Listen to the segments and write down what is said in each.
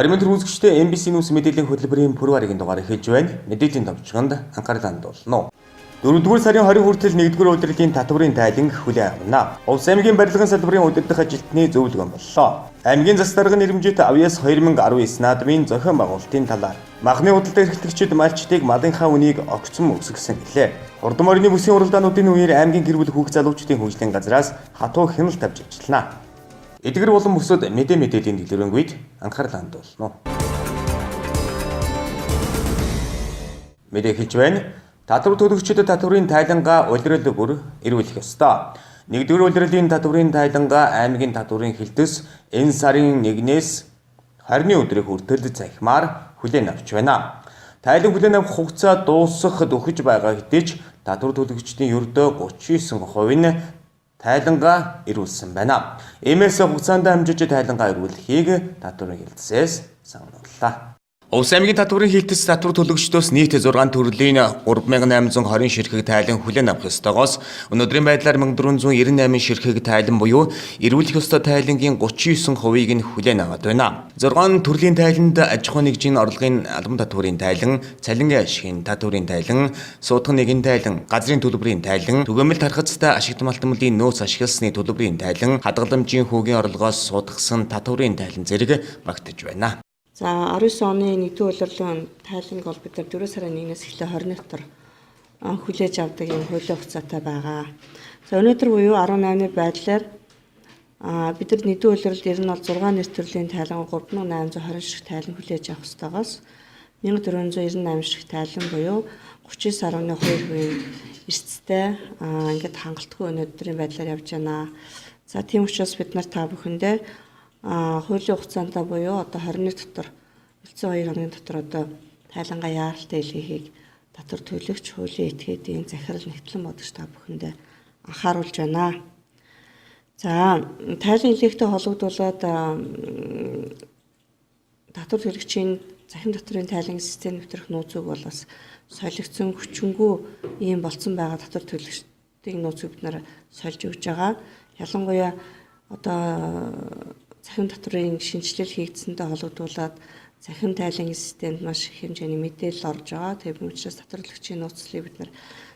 Аримын үзэгчдээ MBC NEWS мэдээллийн хөтөлбөрийн пүрэв харигийн дугаар эхэлж байна. Мэдээллийн товчгонд анхаарал хандуулна. 4-р сарын 20 хүртэл 1-р удирдлагын татварын тайлан хүлээн авна. Улс аймгийн барилгын салбарын удирдах ажилтны зөвлөгөө боллоо. Аймгийн засаг даргын нэрмжит авьяас 2019 наадмын зохион байгуулалтын талаар махны худалдаа эрхлэгчид малчдыг малынхаа үнийг огцом өсгсөн гэлээ. Хурдан морины бүсийн уралдаануудын үеэр аймгийн гэр бүл хүүхд залуучдын хөгжлийн газраас хатуу хяналт тавьж ажиллана. Эдгэр болон бусад мэдээллийн дэлгэрэнгүй анхаарал хандуулна. Мэдээ хэлж байна. Татвар төлөгчдөд татварын тайлангаа улирал бүр эрүүлэх ёстой. 1-р улирлын татварын тайлангаа аймгийн татварын хэлтэс энэ сарын 1-ээс 20-ны өдрийн хүртэл захимаар хүлээн авч байна. Тайлан хүлээн авах хугацаа дуусах дөхөж байгаа хэдий ч татвар төлөгчдийн ердөө 39% нь тайлангаа эрүүлсэн байна. Иймээс хугацаанд хамжиж тайлангаа эрүүлэхийг татварын хэлтсээс санууллаа. Улс аймгийн татварын хэлтэс татвар төлөгчдөөс нийт 6 төрлийн 3820 ширхэг тайлан хүлээн авах ёстойгоос өнөөдрийн байдлаар 1498 ширхэг тайлан буюу эрүүлэх ёстой тайлангийн 39%-ийг нь хүлээн аваад байна. 6 төрлийн тайланд аж ахуйн нэгжийн орлогын албан татварын тайлан, цалингийн ашигын татварын тайлан, суудхан нэгэн тайлан, газрын төлбөрийн тайлан, түгээмэл тархацтай ашигт малтмалын нөөц ашигласны төлбөрийн тайлан, хадгаламжийн хүүгийн орлогоос суудгасан татварын тайлан зэрэг багтаж байна. За 19 оны 1-р улирлын тайланг бол бид нар 4 сарын 1-ээс эхлээ 20-ны дотор хүлээж авдаг юм хуулийн хугацаатай байгаа. За өнөөдөр буюу 18-ны байдлаар бид нар 1-р улирлд ер нь бол 6 нэр төрлийн тайлан 3820 ширхэг тайлан хүлээж авах ёстойгоос 1498 ширхэг тайлан буюу 39.2% эрсдэлтэй ингээд хангалтгүй өнөөдрийн байдлаар явж байна. За тийм учраас бид нар та бүхэндээ хуулийн хугацаанд буюу одоо 20-ны дотор 2 хоногийн дотор одоо тайлангаа яаралтай илгээхийг татвар төлөгч хуулийн этгээдийн захирал нэгтлэн бодож та бүхэндээ анхааруулж байна. За тайлан илгээхтэй холбогдуулаад татвар төлөгчийн захин татварын тайлангийн систем нэвтрэх нууцыг бол бас солигдсон хүчингүй ийм болцсон байгаа татвар төлөгчдийн нууцыг бид нар сольж өгж байгаа. Ялангуяа одоо захин татварын шинжилэл хийгдсэнтэй холбогдуулаад захин тайлангийн системд маш их хэмжээний мэдээлэл орж байгаа. Тийм учраас татвар төлөгчийн нууцлыг бид нар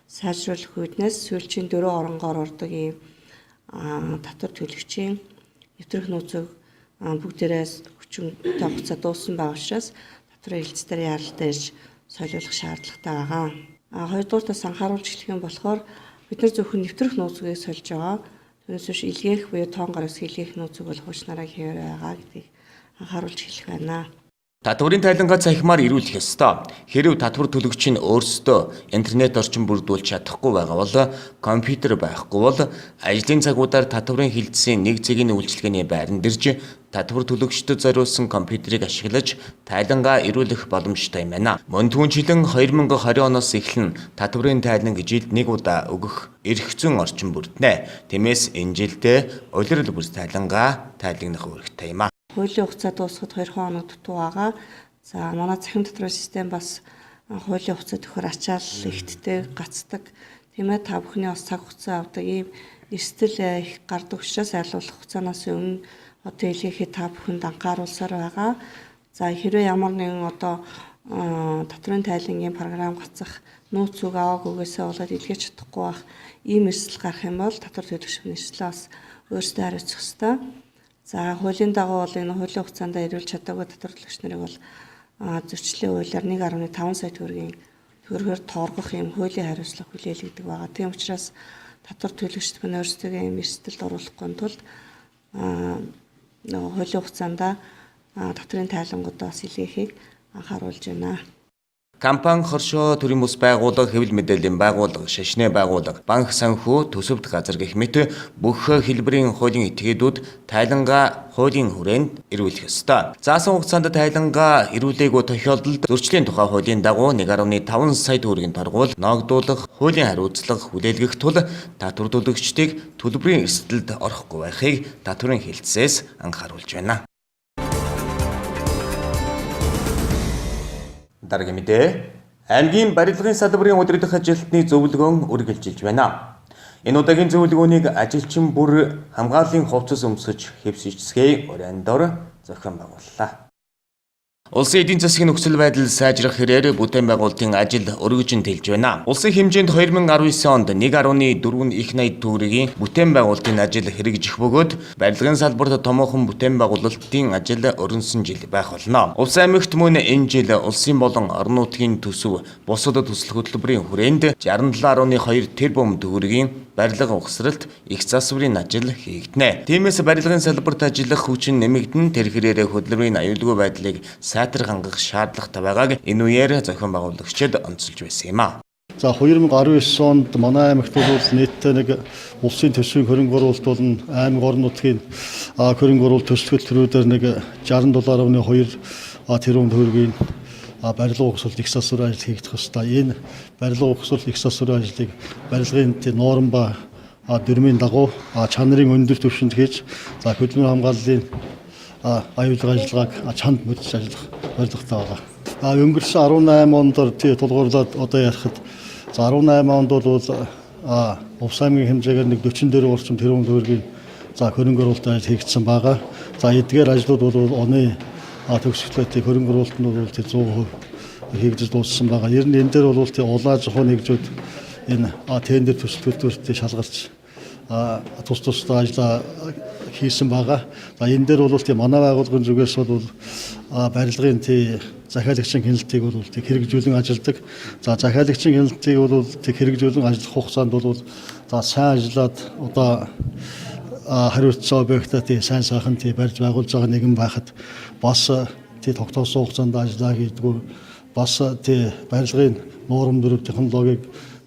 сайжруулах үүднээс сүүлчийн 4 оронгоор ордог ийм татвар төлөгчийн нэвтрэх нууцыг бүгдээрээ хүчинтэй хугацаа дууссан байгаа учраас татварын хэлтсээр яаралтай ирж солиулах шаардлагатай байгаа. Хоёрдугаартаас анхааруулж хэлэх юм болохоор бид нар зөвхөн нэвтрэх нууцыг сольж байгаа. Түүнээс биш илгээх буюу тоон гараас илгээх нууцыг бол хуучнараа хийвэр байгаа гэдгийг анхааруулж хэлэх байна. Татварын тайлангаа захимаар эрүүлэх ёстой. Хэрэв татвар төлөгч нь өөрсдөө интернет орчин бүрдүүлж чадахгүй байгаа бол компьютер байхгүй бол ажлын цагуудаар татварын хэлтсийн нэг зэгийн үйлчилгээний байранд ирж татвар төлөгчдөд зориулсан компьютерийг ашиглаж тайлангаа эрүүлэх боломжтой юм байна. Мөн түүнчлэн 2020 оноос эхлэн татварын тайлан жилд нэг удаа өгөх эрх зүйн орчин бүрднэ. Тиймээс энэ жилдээ улирал бүр тайлангаа тайлагнах үүрэгтэй юм. Хуулийн хугацаа дуусахад 2 хоног дутуу байгаа. За манай захин татварын систем бас хуулийн хугацаа төхөр ачаал ихттэй гацдаг. Тийм ээ та бүхний бас цаг хугацаа авдаг ийм эрсдэл их гардаг учраас айлуулах хугацаанаас өмнө одоо илгээхэд та бүхэнд анхааруулсаар байгаа. За хэрвээ ямар нэгэн одоо татварын тайлангийн програм гацах нууц үг аваагүйгээсээ болоод илгээж чадахгүй байх ийм эрсдэл гарах юм бол татвар төлөгчийн эрсдлээ бас өөрсдөө хариуцах ёстой. За хуулийн дагуу бол энэ хуулийн хугацаанд эрүүлж чадаагүй татвар төлөгч нарыг бол зөрчлийн хуулиар 1.5 сая төгрөгөөр тооргох юм хуулийн хариуцлага хүлээлгдэг байгаа. Тийм учраас татвар төлөгчд мань өөрсдөө ийм эрсдэлд оруулахгүй тулд хуулийн хугацаанд татварын тайлангуудаа бас илгээхийг анхааруулж байна. Компани хоршоо төрийн бус байгууллага, хэвлэл мэдээллийн байгууллага, шашны байгууллага, банк санхүү, төсөвт газар гэх мэт бүх хэлбэрийн хуулийн этгээдүүд тайлангаа хуулийн хүрээнд эрүүлэх ёстой. Заасан хугацаанд тайлангаа эрүүлээгүй тохиолдолд зөрчлийн тухай хуулийн дагуу 1.5 сая төгрөгийн торгуул ногдуулах, хуулийн хариуцлага хүлээлгэх тул татвар төлөгчдийг төлбөрийн эрсдэлд орохгүй байхыг татварын хэлтсээс анхааруулж байна. Дараагийн мэдээ. Аймгийн барилгын салбарын удирдах ажилтны зөвлөгөөн үргэлжилж байна. Энэ удаагийн зөвлөгөөнийг ажилчин бүр хамгааллын хувцас өмсөж хэвсэжсгээ уран дор зохион байгууллаа. Улсын эдийн засгийн нөхцөл байдал сайжрах хэрээр бүтээн байгуулалтын ажил өргөжин тэлж байна. Улсын хэмжээнд 2019 онд 1.4 их найд төгрөгийн бүтээн байгуулалтын ажил хэрэгжих бөгөөд барилгын салбарт томоохон бүтээн байгуулалтын ажил өрнөсөн жил байх болно. Улс аймагт мөн энэ жил улсын болон орон нутгийн төсөв бусад төсөл хөтөлбөрийн хүрээнд 67.2 тэрбум төгрөгийн барилга ухсралт их засварын ажил хийгдэнэ. Тиймээс барилгын салбарт ажиллах хүчин нэмэгдэн тэр хэрээр хөтөлбөрийн аюулгүй байдлыг сайтар хангах шаардлагатай байгааг энэ үеэр зохион байгуулагчид онцолж байсан юм а. За 2019 онд манай аймагт бол нийтдээ нэг улсын төсвийн хөрөнгө оруулалт болон аймаг орон нутгийн хөрөнгө оруулалт төсөл хөтөлбөрүүдээр нэг $60.2 тэрбум төгрөгийн барилга ухсралт их засварын ажил хийгдэх ёстой. Энэ барилга ухсралт их засварын ажлыг барилгын норм ба дүрмийн дагуу чанарын өндөр түвшинд хийж хөдөлмөр хамгааллын аюулгүй ажиллагааг чанд мөрдөж ажиллах зорилготой байгаа. Өнгөрсөн 18 ондор тулгуурлаад одоо ярихад 18 онд бол Увс аймгийн хэмжээгээр нэг 44 орчим тэрбум төгрөгийн хөрөнгө оруулалт ажил хийгдсэн байгаа. Эдгээр ажлууд бол оны төгсгөлтэй хөрөнгө оруулалт нь бол 100% хийгдэж дууссан байгаа. Ер нь энэ дээр бол улаан зохион нэгжүүд энэ тендер төсөл хөтөлбөртөө шалгарч тусдаа ажиллаа хийсэн байгаа. Энэ дээр бол манай байгууллагын зүгээс бол барилгын захиалагчийн хяналтыг бол хэрэгжүүлэн ажилдаг. Захиалагчийн хяналтыг бол хэрэгжүүлэн ажиллах хугацаанд бол сайн ажиллаад одоо хариуцсан объектад сайн сайхан барьж байгуулж байгаа нэгэн байхад бас тогтоосон хугацаанд ажиллаа хийдгүү бас барилгын нурам дүрм технологиг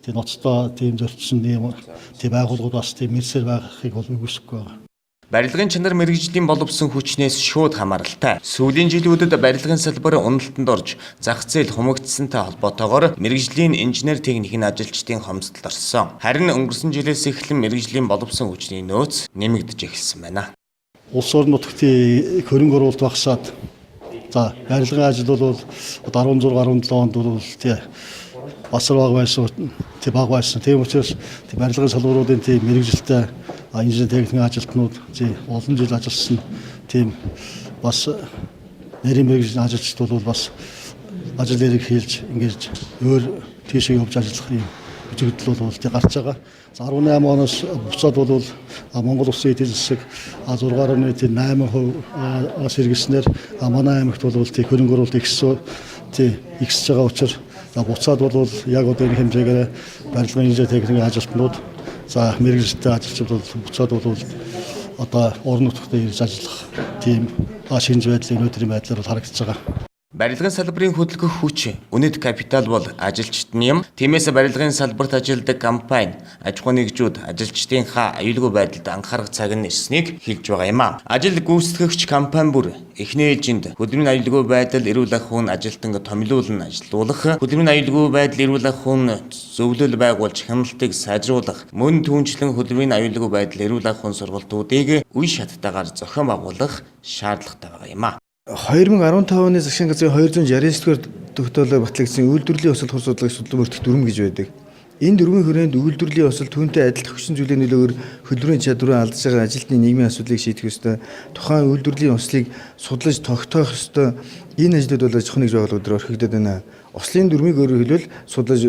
ноцтой зөрчсөн байгууллагууд бас мэрсээр байхыг бол үгүйсэхгүй байгаа. Барилгын чанар мэрэгжлийн боловсон хүчнээс шууд хамааралтай. Сүүлийн жилүүдэд барилгын салбар уналтанд орж зах зээл хумигдсантай холбоотойгоор мэрэгжлийн инженер техникийн ажилчдын хомсдолд орсон. Харин өнгөрсөн жилээс эхлэн мэрэгжлийн боловсон хүчний нөөц нэмэгдэж эхэлсэн байна. Улс орон нутгийн хөрөнгө оруулалт багасаад барилгын ажил бол 16-17 онд бол бас баг байсан. Тийм учраас барилгын салбаруудын мэрэгжилтэй инженер техникийн ажилтнууд олон жил ажилласан тийм бас нарийн мэрэгжлийн ажилчид бол бас ажил хэрэг хийлж ингэж өөр тийшээ явж ажиллах юм үзэгдэл бол гарч байгаа. 18 оноос буцаад бол Монгол Улсын эдийн засаг 6.8% сэргэснээр манай аймагт бол хөрөнгө оруулалт ихсэж байгаа учраас буцаад бол яг одоо энэ хэмжээгээр барилгын инженер техникийн ажилтнууд мэрэгжилтэй ажилчид бол буцаад бол одоо орон нутгад ирж ажиллах тийм шинж байдлын өнөөдрийн байдлаар харагдаж байгаа. Барилгын салбарын хөдөлгөх хүч, үнэт капитал бол ажилчдын юм. Тиймээс барилгын салбарт ажилладаг компани, аж ахуй нэгжүүд ажилчдынхаа аюулгүй байдалд анхаарах цаг нь ирснийг хэлж байгаа юм а. Ажил гүйцэтгэгч компани бүр эхний ээлжинд хөдөлмөрийн аюулгүй байдал эрүүл ах ухаан ажилтныг томилуулан ажилуулах, хөдөлмөрийн аюулгүй байдал эрүүл ах ухаан зөвлөл байгуулж хяналтыг сайжруулах, мөн түүнчлэн хөдөлмөрийн аюулгүй байдал эрүүл ах ухаан сургалтуудыг үе шаттайгаар зохион байгуулах шаардлагатай байгаа юм а. 2015 оны засгийн газрын 269-р тогтоолоор батлагдсан үйлдвэрлэлийн осол хор судалгааг судлан мөрдөх дүрм гэж байдаг. Энэ дүрмийн хүрээнд үйлдвэрлэлийн осол түүнтэй адил хүчин зүйлийн нөлөөгөөр хөдөлмөрийн чадвараа алдаж байгаа ажилтны нийгмийн асуудлыг шийдэх ёстой. Тухайн үйлдвэрлэлийн ослыг судлаж тогтоох ёстой. Энэ ажлууд бол аж ахуйн нэгж байгууллагууд орхигдоод байна. Ослын дүрмийг өөрөөр хэлбэл судлаж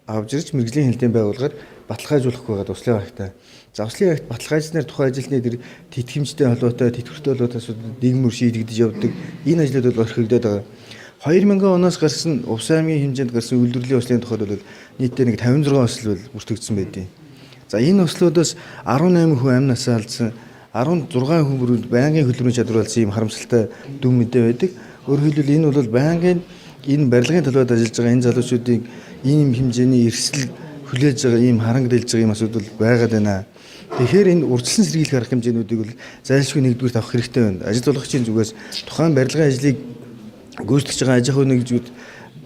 авч ирж мэрэгжлийн хяналтын байгууллагаар баталгаажуулах байгаад ослын агтаа. Ослын агт баталгаажснаар тухайн ажилтны тэр тэтгэмжтэй холбоотой, тэтгэвртэй холбоотой асуудлууд нийгмээр шийдэгдэж явдаг. Энэ ажлууд бол орхигдоод байгаа. 2000 оноос гарсан Увс аймгийн хэмжээнд гарсан үйлдвэрлэлийн ослын тухайд бол нийтдээ нэг 56 осол бүртгэгдсэн байдیں۔ Энэ ослуудаас 18 хүн амь насаа алдсан, 16 хүн бүр байнгын хөдөлмөрийн чадвар алдсан ийм харамсалтай дүн мэдээ байдаг. Өөрөөр хэлбэл энэ бол байнгын энэ барилгын талбайд ажиллаж байгаа энэ залуучуудын ийм хэмжээний эрсдэл хүлээж байгаа ийм харангадэлж байгаа ийм асуудал байгаад байна. Тэгэхээр энэ урьдчилан сэргийлэх арга хэмжээнүүдийг бол зайлшгүй нэгдүгürt авах хэрэгтэй байна. Ажил олгогчийн зүгээс тухайн барилгын ажлыг гүйцэтгэж байгаа аж ахуй нэгжүүд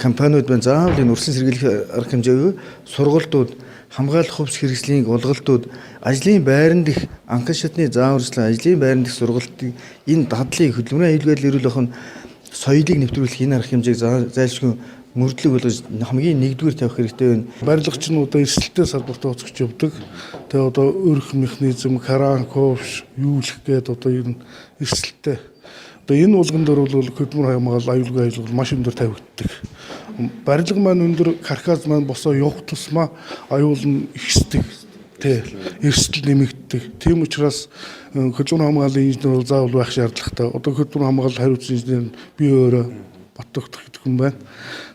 компаниуд байна. Заавал энэ урьдчилан сэргийлэх арга хэмжээ буюу сургалтууд, хамгаалах хувьс хэрэгслийн голголтууд, ажлын байранд их анхан шатны зааварчлал, ажлын байранд их сургалтыг энэ дадлыг хөдөлмөрийн аюулгүй байдал эрүүл ахуйн соёлыг нэвтрүүлэх энэ арга хэмжээг зайлшгүй мөрдлөг болгож хамгийн нэгдүгээр тавих хэрэгтэй байна. Барилгач нь одоо эрсдэлтэй салбарт тооцогч явдаг. Тэгээ одоо өрх механизм, кран, ковш, юулах гээд одоо энэ эрсдэлтэй Одоо энэ уулган дээр бол хөдөлмөр хамгаалал аюулгүй ажиллагаа маш өндөр тавигддаг. Барилга маань өндөр, каркас маань босоо явах тусмаа аюул нь ихсдэг. Эрсдэл нэмэгддэг. Тийм учраас хөдөлмөр хамгааллын инженер бол заавал байх шаардлагатай. Одоо хөдөлмөр хамгаалал хариуцсан инженер би өөрөө Баттогдох гэдэг хүн байна.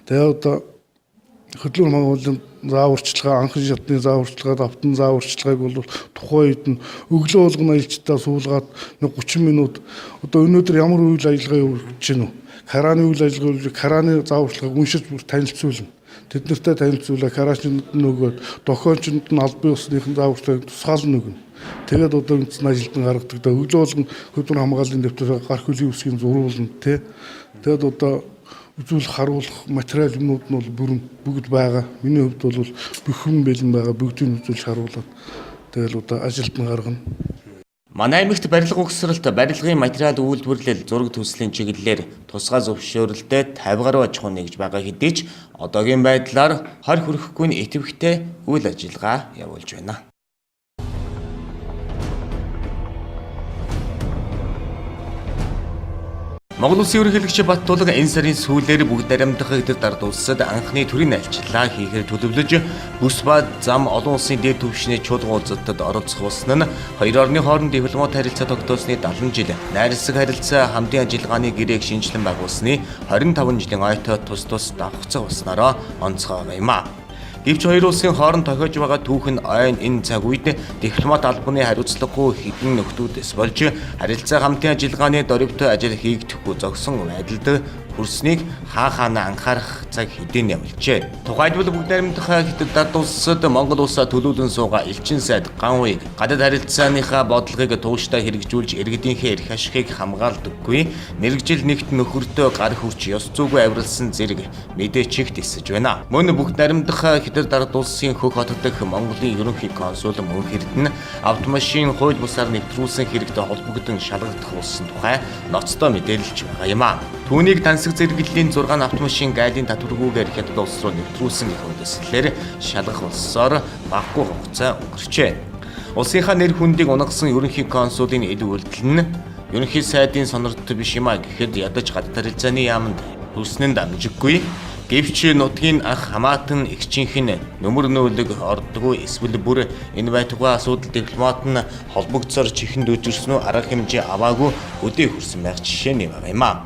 Тэгээ одоо хөдөлмөр хамгааллын зааварчилгаа, анхан шатны зааварчилгаа, давтан зааварчилгааг бол тухайн үед нь өглөө болгоно ажилчдаа суулгаад 30 минут одоо өнөөдөр ямар үйл ажиллагаа явуулж гинэ үү? Карааны үйл ажиллагаа, карааны зааварчилгааг уншиж бүр танилцуулна. Тэд нартай танилцуулаа, караачнд нь өгөөд, дохиончнд нь албан ёсныхын зааварчилгааг тусгаална өгнө. Тэгээд одоо үндсэн ажилтан гаргадаг. Өглөө болгон хөдөлмөр хамгааллын дэвтэр гарах хөлийн үсгийн зурвуулна тий. Тэгээд одоо үзүүлэх, харуулах материал юмнууд нь бол бүрэн бүгд байгаа. Миний хувьд бол бүхэн бэлэн байгаа. Бүгдийг үзүүлж харуулад тэгэл одоо ажилтан гаргана. Манай аймагт барилга угсралт, барилгын материал үйлдвэрлэл, зураг төслийн чиглэлээр тусгай зөвшөөрлөлтөд 50 гаруй аж ахуй нэгж байгаа хэдий ч одоогийн байдлаар хорь хүрэхгүй нь идэвхтэй үйл ажиллагаа явуулж байна. Монгол Улсын ерөнхийлөгч Баттулга энэ сарын сүүлээр бүгд баримтах эдэр дард улсад анхны төрийн айлчлалаа хийхээр төлөвлөж, бүс ба зам олон улсын дээд түвшний чуулган уулзалтад оролцох болсон нь хоёр орны хооронд дипломат харилцаа тогтоосны 70 жил, найрсаг харилцаа хамтын ажиллагааны гэрээг шинжилэн байгуулсны 25 жилийн ойтой тус давхцах болсноор онцгой юм а. Гэвч хоёр улсын хооронд тохиож байгаа түүхэн ойн энэ цаг үед дипломат албаны хариуцлагагүй хэдэн нөхдүүдээс болж харилцаа хамтын ажиллагааны дөрвөөр ажил хийгдэхгүй зогсон байдалд хүрснийг хаана анхаарах цаг хэдийн явуулжээ. Тухайлбал бүгд баримтах хэдэд дард улсад Монгол улсаа төлөөлөн суугаа элчин сайд ган уйг гадаад харилцааныхаа бодлогыг тууштай хэрэгжүүлж иргэдийнхээ эрх ашигыг хамгаалдаггүй, мэргэжил нэгт нөхөртөө гар хүрч ёс зүйгүй авирлсан зэрэг мэдээчигт эсэж байна. Мөн бүгд баримтах хэдэд дард улсын хөх хот дэх Монголын ерөнхий консул мөн Эрдэнэ автомашин хууль бусаар нэвтрүүлсэн хэрэгтэй холбогдсон шалгагдах болсон тухай ноцтой мэдээлж байгаа юм а. Түүнийг тансаг зэрэглэлийн 6 автомашин гайлын татваргүйгээр хятад улс руу нэвтрүүлсэн гэх үндэслэлээр шалгах болсоор багагүй хугацаа өнгөрчээ. Улсынхаа нэр хүндийг унгасан ерөнхий консулын эд үйлдэл нь ерөнхий сайдын сонорт биш юм а гэхэд ядаж гадаад харилцааны яамд хүрсэн нь дамжиггүй. Гэвч нутгийн ах хамаатан эгчийнхэн нөмөр нөөлөг ордгүй эсвэл бүр энэ байтугай асуудал дипломат нь холбогдсоор чихэнд үжирсэн үү арга хэмжээ аваагүй өдөө хүрсэн байх жишээ нь юм а.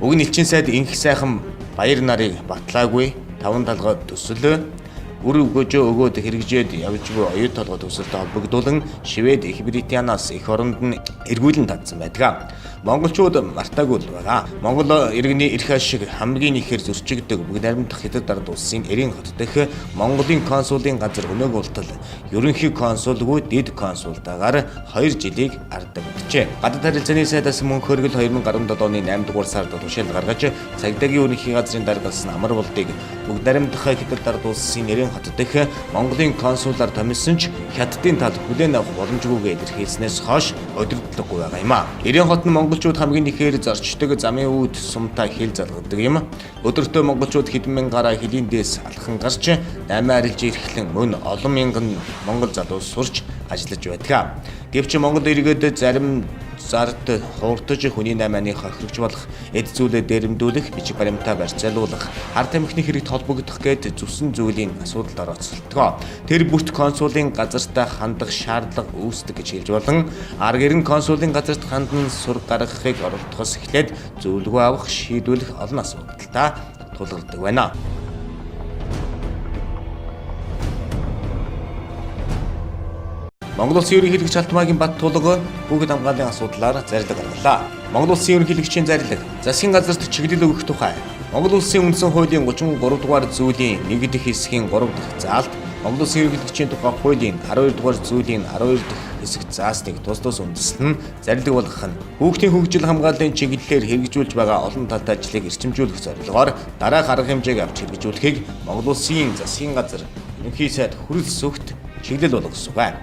Уг нь элчин сайд инх сайхан баяр нарыг батлаагүй, таван талгай төсөл үр өгөөд хэрэгжээд явж буй оюут толгой төсөлтэй холбогдуулан Швед, Их Британиас их оронд нь эргүүлэн татсан байдаг. Монголчууд мартаагүй л байгаа. Монгол иргэний эрх ашиг хамгийн ихээр зөрчигдөг бүгд баримтах хэдэд дард улсын эрийн хот дэх Монголын консулын газар өнөөгөлтөл ерөнхий консулгүй дэд консултаагаар 2 жилийг арддаг болжээ. Гадаад харилцааны сайдаас мөнх хөргөл 2017 оны 8 дугаар сард тушаал гаргаж цагдаагийн ерөнхий газрын даргалсан амар болдыг бүгд баримтах хэдэд дард улсын эрийн хот дэх Монголын консулаар томилсон ч хятадын тал хүлээн авах боломжгүйгээ илэрхийлснээс хойш удирдлаггүй байгаа юм а. Эрийн хот нь монголчууд хамгийн ихээр зарчдаг замын үүд сумтай хил залгадаг юм. Өдөртөө монголчууд хэдэн мянгараа хилийн дээс алхан гарч 8 арилж ирэхлэн мөн олон мянган монгол залуу сурч ажиллаж байдаг. Гэвч Монгол иргэд зарим зард хууртаж хүний 8-ны хохирогч болох эд зүйлээ дээрэмдүүлэх, бичиг баримтаа барьцаалуулах, хар тамхины хэрэгт холбогдох гээд зүсэн зүйлийн асуудалд орооцолдог. Тэр бүрт консулын газартаа хандах шаардлага үүсдэг гэж хэлж болон арга гэрэн консулын газарт хандан сур гаргахыг оролдохоос эхлээд зөвлөгөө авах, шийдвэрлэх олон асуудалтай тулгардаг байна. Монгол Улсын ерөнхийлөгч Алтмаагийн Баттулга бүгд хамгааллын асуудлаар зарлиг гаргалаа. Монгол Улсын ерөнхийлөгчийн зарлиг засгийн газарт чиглэл өгөх тухай Монгол Улсын үндсэн хуулийн 33 дугаар зүйлийн 1 дэх хэсгийн 3 дахь заалт Монгол Улсын ерөнхийлөгчийн тухай хуулийн 12 дугаар зүйлийн 12 дахь хэсэгт заасныг тус үндэслэн зарлиг болгох нь хүүхдийн хөгжил хамгааллын чиглэлээр хэрэгжүүлж байгаа олон талтай ажлыг эрчимжүүлэх зорилгоор дараах арга хэмжээг авч хэрэгжүүлэхийг Монгол Улсын засгийн газар ерөнхий сайд хүрэлц өгт чиглэл болгосон байна.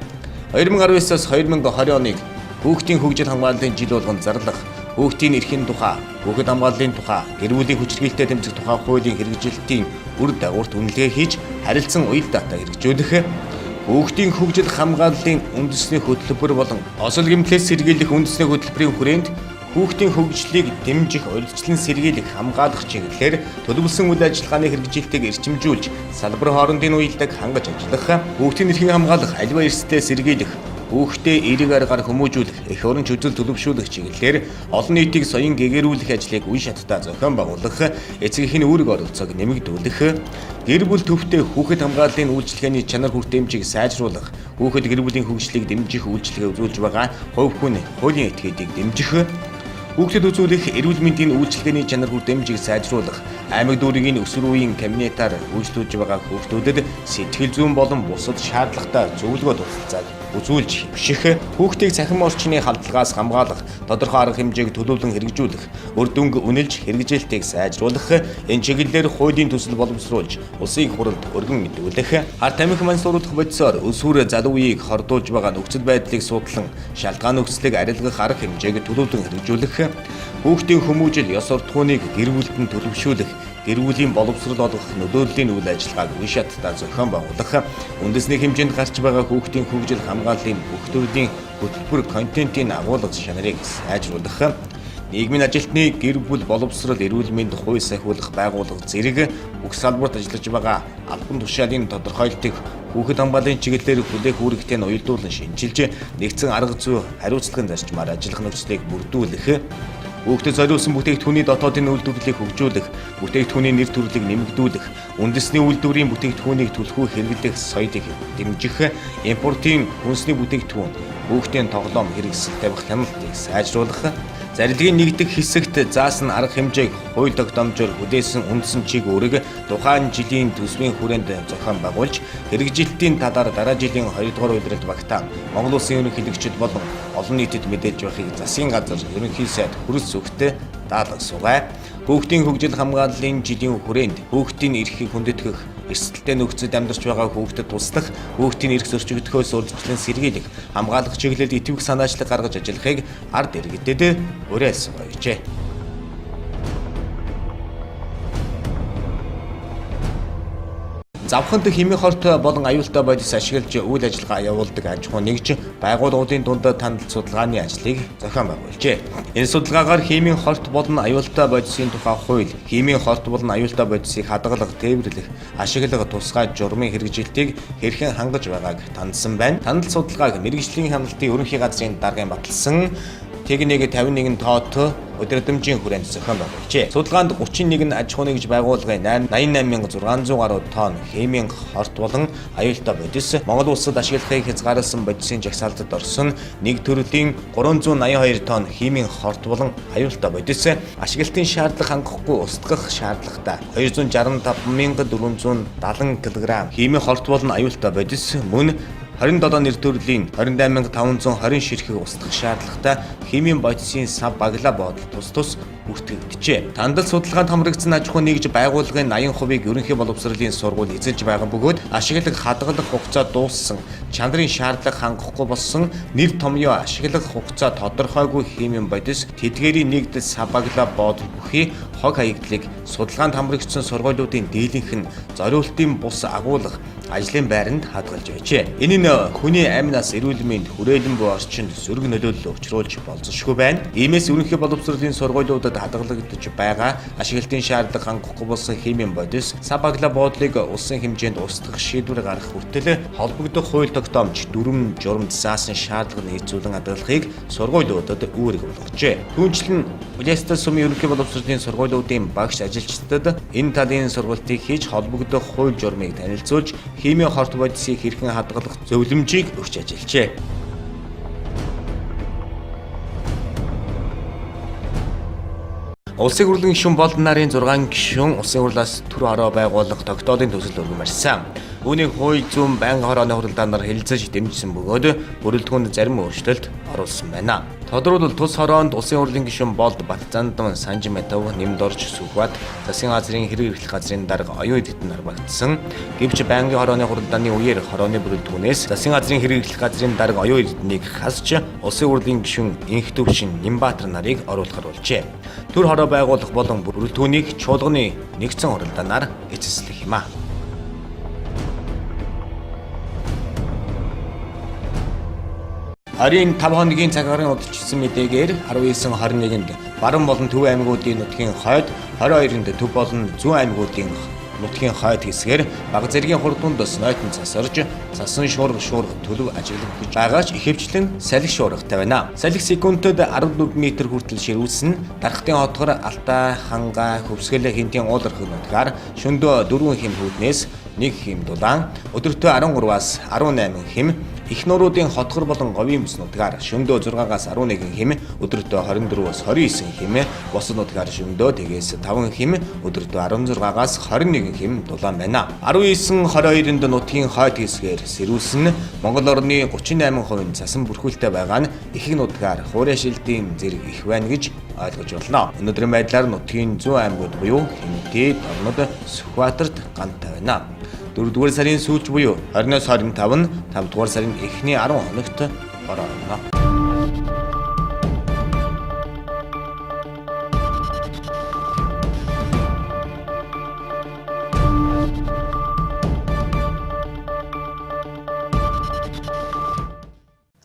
2019-аас 2020 оныг хүүхдийн хөгжил хамгааллын жил болгон зарлах, хүүхдийн эрхийн тухай, хүүхэд хамгааллын тухай, гэр бүлийн хүчирхийлэлтэд тэмцэх тухай хуулийн хэрэгжилтийн үр дагаварт үнэлгээ хийж харилцан уян дата хэрэгжүүлэх, хүүхдийн хөгжил хамгааллын үндэсний хөтөлбөр болон осол гэмтлээс сэргийлэх үндэсний хөтөлбөрийн хүрээнд Хүүхдийн хөгжлийг дэмжих, урьдчилан сэргийлэх, хамгаалах чиглэлээр төлөвлөсөн үйл ажиллагааны хэрэгжилтийг эрчимжүүлж, салбар хоорондын уялдааг хангаж ажиллах, хүүхдийн эрхийг хамгаалах, аливаа эрсдэлээ сэргийлэх, хүүхдээ эерэг аргаар хүмүүжүүлэх, эх орон чөтгөл төлөвшүүлэх чиглэлээр олон нийтийг соён гэгэрүүлэх ажлыг үе шаттай зохион байгуулах, эцэгхийн үүрэг оролцоог нэмэгдүүлэх, гэр бүл төвтэй хүүхэд хамгааллын үйлчилгээний чанар хүртээмжийг сайжруулах, хүүхэд гэр бүлийн хөгжлийг дэмжих үйлчилгээ үзүүлж байгаа хувь хүн хуулийн этгээдийг дэмжих, хүүхдэд үзүүлэх эрүүл мэндийн үйлчилгээний чанар хүртээмжийг сайжруулах, аймаг дүүргийн өсвөр үеийн кабинетаар үйлчлүүлж байгаа хүүхдүүдэд сэтгэл зүйн болон бусад шаардлагатай зөвлөгөө туслалцааг үзүүлж хэмших, хүүхдийг цахим орчны халдлагаас хамгаалах, тодорхой арга хэмжээг төлөвлөн хэрэгжүүлэх, үр дүнг үнэлж хэрэгжилтийг сайжруулах, энэ чиглэлээр хуулийн төсөл боловсруулж, улсын их хурлд өргөн мэдүүлэх, ард тамхи мансууруулах бодисоор өсвөр залуу үеийг хордуулж байгаа нөхцөл байдлыг судлан, шалтгаан нөхцөлийг арилгах арга хэмжээг төлөвлөн хэрэгжүүлэх, хүүхдийн хүмүүжил ёс суртахууныг гэр бүлд нь төлөвшүүлэх, гэр бүлийн боловсрол олгох нөлөөллийн үйл ажиллагааг үе шаттай зохион байгуулах, үндэсний хэмжээнд гарч байгаа хүүхдийн хөгжил хамгааллын бүх төрлийн хөтөлбөр контентын агуулга чанарыг сайжруулах, нийгмийн ажилтны гэр бүл боловсрол эрүүл мэнд хувь сахиулах байгууллага зэрэг бүх салбарт ажиллаж байгаа албан тушаалын тодорхойлтыг хүүхэд хамгааллын чиглэлээр хүлээх үүрэгтэй нь уялдуулан шинжилж, нэгдсэн арга зүй хариуцлагын зарчмаар ажиллах нөхцөлийг бүрдүүлэх, хүүхдэд зориулсан бүтээгдэхүүний дотоодын үйлдвэрлэлийг хөгжүүлэх, бүтээгдэхүүний нэр төрлийг нэмэгдүүлэх, үндэсний үйлдвэрийн бүтээгдэхүүнийг түлхүү хэрэглэх соёлыг дэмжих, импортын хүнсний бүтээгдэхүүн, хүүхдийн тоглоом хэрэгсэл тавих хяналтыг сайжруулах, зарилгын нэгдэх хэсэгт заасан арга хэмжээг хууль тогтоомжоор хүлээсэн үндсэн чиг үүрэг тухайн жилийн төсвийн хүрээнд зохион байгуулж, хэрэгжилтийн талаар дараа жилийн 2 дугаар улиралд багтаан Монгол Улсын ерөнхийлөгчд болон олон нийтэд мэдээлж байхыг засгийн газар ерөнхий сайд хүрээс өгтө даатгасугай. Хүүхдийн хөгжил хамгааллын жилийн хүрээнд хүүхдийн эрхийг хүндэтгэх, эрсдэлтэй нөхцөлд амьдарч байгаа хүүхдэд туслах, хүүхдийн эрх зөрчигдөхөөс урьдчилан сэргийлэх, хамгаалах чиглэлд идэвх санаачлаг гаргаж ажиллахыг ард иргэдэд уриалсан. Завханд хэмээх хорт болон аюултай бодис ашиглаж үйл ажиллагаа явуулдаг аж ахуй нэгж байгууллагын дунд танил судалгааны ажлыг зохион байгуулжээ. Энэ судалгаагаар хэмээх хорт болон аюултай бодисын тухай хууль, хэмээх хорт болон аюултай бодисыг хадгалах, тээвэрлэх, ашиглах тусгай журмын хэрэгжилтийг хэрхэн хангаж байгааг таньсан байна. Танил судалгааг мэргэжлийн хяналтын ерөнхий газрын даргын баталсан Техник 51 тоот өдрөмжийн хүрээнд зохион байгуулжээ. Судалгаанд 31 аж ахуй нэгж байгууллагын 88600 гаруй тонн хэмээн хорт болон аюултай бодис, Монгол улсад ашиглахыг хязгаарласан бодисын жагсаалтад орсон нэг төрлийн 382 тонн хэмээн хорт болон аюултай бодис, ашиглалтын шаардлага хангахгүй устгах шаардлагатай 265470 кг хэмээн хорт болон аюултай бодис, мөн 27 нэр төрлийн 28520 ширхэг устгах шаардлагатай хэмээн бодисын сав баглаа бодол тус бүртгэгджээ. Тандал судалгаанд хамрагдсан аж ахуй нэгж байгууллагын 80%-ийг ерөнхий боловсролын сургууль эзэлж байгаа бөгөөд ашиглах, хадгалах хугацаа дууссан, чанарын шаардлага хангахгүй болсон, нэр томьёо ашиглах хугацаа тодорхойгүй хэмээн бодис, тэдгээрийн нэгдэл сав баглаа бодол бүхий хог хаягдлыг судалгаанд хамрагдсан сургуулиудын дийлэнх нь зориултын бус агуулга ажлын байранд хадгалж байжээ. Энэ нь хүний амь нас, эрүүл мэнд, хүрээлэн буй орчинд сөрөг нөлөөлөл учруулж болзошгүй байна. Иймээс ерөнхий боловсролын сургуулиудад хадгалагдаж байгаа ашиглалтын шаардлага хангахгүй болсон хэмээн бодис, сав баглаа буудлыг улсын хэмжээнд устгах шийдвэр гаргах хүртэл холбогдох хууль тогтоомж дүрм журамд заасан шаардлага нийцүүлэн хадгалахыг сургуулиудад үүрэг болгожээ. Түүнчлэн Улаастал сумын ерөнхий боловсролын сургуулиудын багш ажилчдад энэ талын сургалтыг хийж холбогдох хууль журмыг танилцуулж, хэмээн хорт бодисыг хэрхэн хадгалах зөвлөмжийг өгч ажиллажээ. Улсын хурлын гишүүн болон нарын 6 гишүүн улсын хурлаас төр хороо байгуулах тогтоодын төсөл өргөмөрсөн. Үүнийг хууль зүйн байнгын хорооны хуралдаанаар хэлэлцэж дэмжсэн бөгөөд бүрэлдэхүүнд зарим өөрчлөлт оруулсан байна. Тодорхойлбол тус хороонд улсын хурлын гишүүн Болд Батцаандан Санжимэтов нэмд орж Сүхбат засгийн газрын хэрэг эрхлэх газрын дарга оюун эдэд нарбагдсан. Гэвч байнгын хорооны хуралдааны үеэр хорооны бүрэлдэхүүнээс засгийн газрын хэрэг эрхлэх газрын дарга оюун эдэднийг хасч улсын хурлын гишүүн Инх төвшин Нимбаатар нарыг оруулахар болжээ. Төр хороо байгуулах болон бүрэлдэхүүнийг чуулганы нэгдсэн хуралдаанаар эцэслэх юм а. 25 хоногийн цаг аарын удирдчилсан мэдээгээр 19-21-нд баруун болон төв аймагуудын нутгийн хойд, 22-нд төв болон зүүн аймагуудын нутгийн хойд хэсгээр бага зэргийн хурдундас нойтон засарж, цасан шуурга төлөв ажиглагдаж байгаа ч ихэвчлэн салхи шуургатай байна. Салхи секундэд 14 м хүртэл ширүүлсэн дархтын хотгор Алтай, Ханга, Хөвсгөл, Хинтийн ууларх нутгаар шөндөө 4 хэм хүүднээс 1 хэм дулаан, өдөртөө 13-аас 18 хэм, их нууруудын хотгор болон говийн бүс нутгаар шөндөө 6-аас 11 хэм, өдөртөө 24-аас 29 хэм, бусад нутгаар шөндөө тэгээс 5 хэм, өдөртөө 16-аас 21 хэм дулаан байна. 19-22-нд нутгийн хойд хэсгээр сэрүүлсэн Монгол орны 38% цасан бүрхүүлтэй байгаа нь ихэнх нутгаар хуурай шилтийн зэрэг их байна гэж ойлгож байна. Өнөөдрийн байдлаар нутгийн зүүн аймагуд буюу Хэмтээ, Дорнод, Сүхбаатарт гантай байна. 4-р сарын сүүлч буюу 20-оос 25 нь 5-р сарын эхний 10 хоногт орно.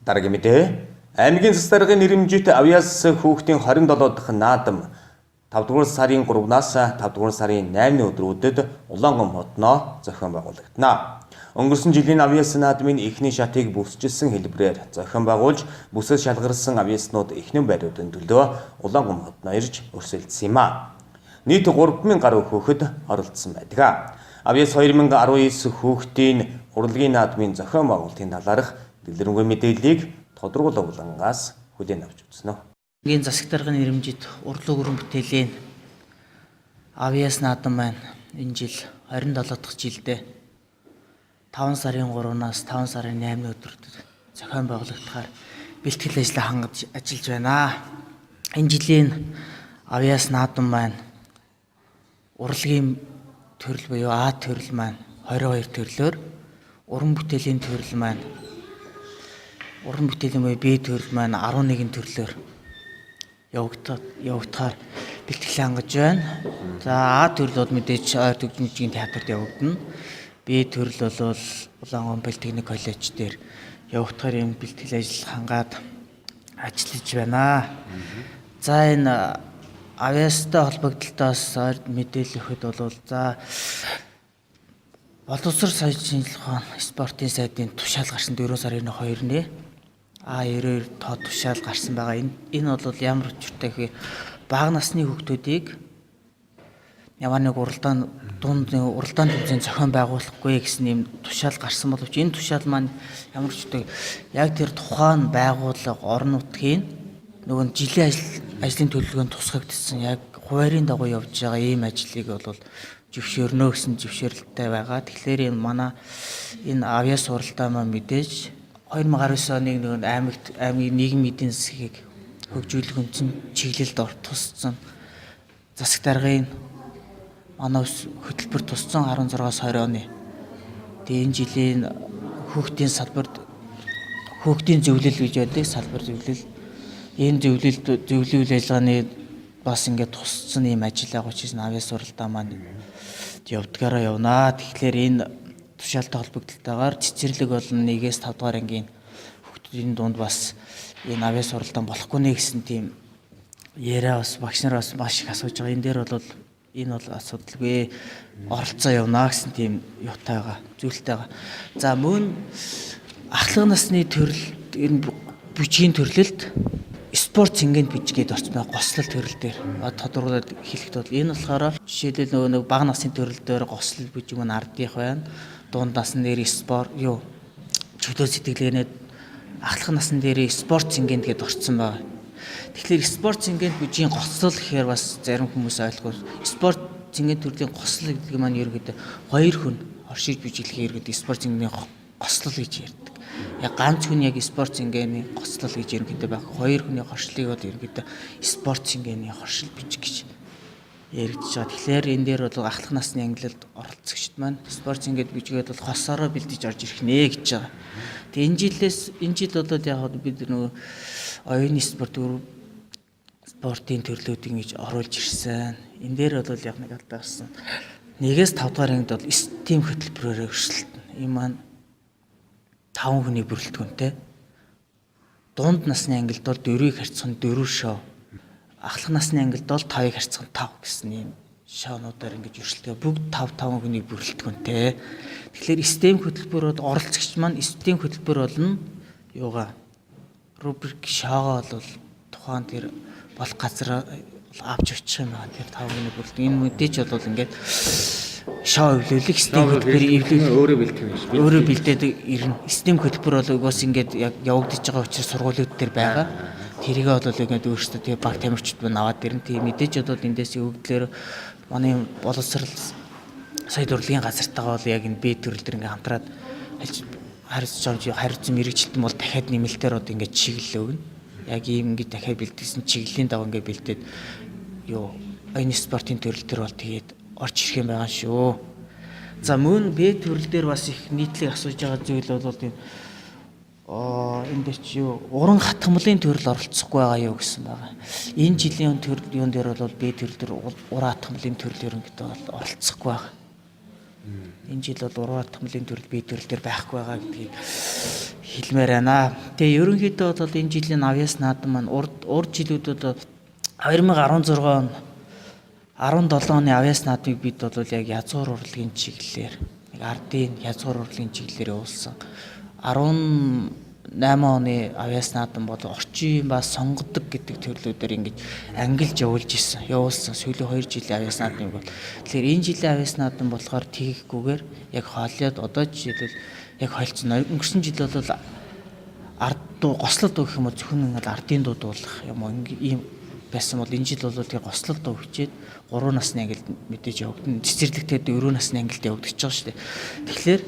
Дараагийн мэдээ. Аймгийн засаг даргын нэрэмжит авьяас хүүхдийн 27 дахь наадам 5-р сарын 3-наас 5-р сарын 8-ны өдрүүдэд Улаангом хотноо зохион байгуулагдана. Өнгөрсөн жилийн авьяас наадмын эхний шатыг бүсчилсэн хэлбэрээр зохион байгуулж, бүсэд шалгарсан авьяаснууд эхнэн байруудын төлөө Улаангом хотноо ирж өрсөлдсөн юм а. Нийт 3000 гаруй хүүхэд оролцсон байдаг. Авьяас 2019 хүүхдийн урлагийн наадмын зохион байгуулалтын талаарх дэлгэрэнгүй мэдээллийг тодорхойлуулангаас хүлээн авч үзнэ. Гийн засаг даргын нэрэмжит урлаг өрн бүтээлийн авьяас наадам маань энэ жил 27 дахь жилдээ 5 сарын 3-наас 5 сарын 8-ны өдрөд зохион байгуулагдахаар бэлтгэл ажлаа хангаж ажиллаж байна. Энэ жилийн авьяас наадам маань урлагийн төрөл буюу А төрөл маань 22 төрлөөр, уран бүтээлийн төрөл маань уран бүтээлийн буюу Б төрөл маань 11 төрлөөр явагдахаар бэлтгэл хангаж байна. За А төрлүүд мэдээж ойр төгжмөжийн театрт явагдана. Б төрөл бол Улаангом политехник коллеж дээр явагдахаар юм бэлтгэл ажил хангаад ажиллаж байна. За энэ авьяастай холбогдлолтоос мэдээлэл өгөхөд бол за боловсрол соёлын шинжилгээ спортын сайдын тушаал гарсан 4 сарын 2-ны А92 тоо тушаал гарсан байгаа. Энэ бол ямар учиртай гэхээр бага насны хүүхдүүдийг ямар нэг уралдаан тэмцээн зохион байгуулахгүй гэсэн юм тушаал гарсан боловч энэ тушаал маань ямар учиртай яг тэр тухайн байгууллага орон нутгийн нөгөө жилийн ажлын төлөвлөгөөнд тусгагдсан яг хуваарийн дагуу явж байгаа ийм ажлыг бол зөвшөөрнө гэсэн зөвшөөрлөлттэй байгаа. Тэгэхээр энэ манай энэ авьяас уралдаан маань мэдээж 2019 оны нэг аймгийн нийгмийн эдийн засгийг хөгжүүлэх үндсэн чиглэлд тусцсан засаг даргын манай хөтөлбөр тусцсан 16-аас 20 оны. Тэгээ энэ жилийн хүүхдийн салбарт хүүхдийн зөвлөл гэж байдаг салбар зөвлөл. Энэ зөвлөлийн үйл ажиллагааны бас ингээд тусцсан ийм ажил байгаа учраас авьяас уралдаан маань явдгаараа явнаа. Тэгэхээр энэ тушаалтай холбогдлолтойгоор цэцэрлэг болон 1-ээс 5 дугаар ангийн хүүхдийн дунд бас энэ авьяас уралдаан болохгүй нэ гэсэн тийм яриа бас багш нар бас маш их асууж байгаа. Энэ дээр бол энэ бол асуудалгүй оролцоо явна гэсэн тийм юутай байгаа, зүйлтэй байгаа. За мөн ахлах насны төрөл энэ бүжгийн төрлөлд спорт цэнгэнд бүжгээд орсон байгаа гослол төрөл дээр тодорхойлоод хэлэхэд бол энэ болохоор жишээлбэл нөгөө нэг бага насны төрөл дээр гослол бүжиг маань ардих байна. Дунд насны дээр спорт чөлөө сэтгэлгээний ахлах насны дээр спорт цэнгэнд гээд орсон байгаа. Тэгэхээр спорт цэнгэнд бүжгийн гослол гэхээр бас зарим хүмүүс ойлгохгүй. Спорт цэнгэнд төрлийн гослол гэдэг маань ерөөдөө хоёр хүн оршиж бүжиглэх ерөөдөө спорт цэнгэний гослол гэж ярьдаг. Яг ганц хүн яг спорт цэнгэний гослол гэж ерөөдөө байх. Хоёр хүний хоршлыг бол ерөөдөө спорт цэнгэний хоршил бүжиг гэж яригдж байгаа. Тэгэхээр энэ дээр бол ахлах насны ангилалд оролцогчд маань спорт цэнгэд бүжгээд бол хосороо бэлдэж орж ирэх нэ гэж байгаа. Тэгээ энэ жил бол яг бид нөгөө оюуны спортын төрлүүдийг ингэж оруулж ирсэн. Энэ дээр бол яг нэг алдаа гарсан. 1-ээс 5 дугаар ангид бол STEM хөтөлбөрөөр өрсөлдөн. Энэ маань 5 хүний бүрэлдэхүүнтэй дунд насны ангилд бол 4-ийг харьцах нь 4 шоу. Ахлах насны ангилд бол 5-ыг харьцах нь 5 гэсэн ийм шоунуудаар ингэж өршөлтөө бүгд 5 хүнийг бүрэлдэхүүнтэй. Тэгэхээр систем хөтөлбөр бол оролцогч маань систем хөтөлбөр болно. Юугаа рубрик шоугаа бол тухайн тэр болох газар авч очих юм байна. Тэр 5 хүнийг бүрэлдэх. Энэ мэдээч бол ингээд шоу эвлүүлэх систем хөтөлбөр эвлүүл өөрөө бэлтгэх юм шиг. өөрөө бэлдээд ирнэ. Систем хөтөлбөр бол угаас ингээд яг явагдаж байгаа учраас сургуулиуд дээр байгаа. Тэрийгээ бол ингээд өөрсдөө тэгээ баг тамирчид байна аваад ирнэ. Тэгээ мэдээж бол эндээс өгдлөөр манай боловсрал соёл урлагийн газартайгаа бол яг энэ Б төрөл төр ингээд хамтраад харилцан мэрэгчлэлтэн бол дахиад нэмэлтээр одоо ингээд чиглэл өгнө. Яг ийм ингээд дахиад бэлтгэсэн чиглэлийн дагуу ингээд бэлдээд юу оюуны спортын төрөл төр бол тэгээд орж ирэх юм байгаа шүү. За мөн Б төрөл дээр бас их нийтлэг асууж байгаа зүйл бол энэ энэ дээр чи юу уран хатгамлын төрөл оролцохгүй байгаа юу гэсэн байгаа. Энэ жилийн төрөл юун дээр бол Б төрөл дээр уран хатгамлын төрөл ерөнхийдөө бол оролцохгүй байгаа. Энэ жил бол уран хатгамлын төрөл Б төрөл дээр байхгүй байгаа гэдгийг хэлмээр байна. Тэгээ ерөнхийдөө бол энэ жилийн авьяас наадам маань урд жилүүдэд 2016 он 17 оны авьяас наадмыг бид бол яг язгуур урлагийн чиглэлээр яг ардын язгуур урлагийн чиглэлээр явуулсан. 18 оны авьяас наадам бол орчин ба сонгодог гэдэг төрлүүдээр ингэж ангилж явуулсан. Сүүлийн 2 жилийн авьяас наадмыг бол тэгэхээр энэ жилийн авьяас наадам болохоор тийхгүйгээр яг хоолойд одоо жишээлбэл яг холцсон. Өнгөрсөн жил бол ард дуу гослол дуу гэх юм бол зөвхөн ингээд ардын дуу дуулах юм уу ийм байсан бол энэ жил бол тэгээ гослол дуу хичээд 3 насны ангилд мэдээж явагдана. Цэцэрлэгтээ 4 насны ангилд явагдаж байгаа шүү дээ. Тэгэхээр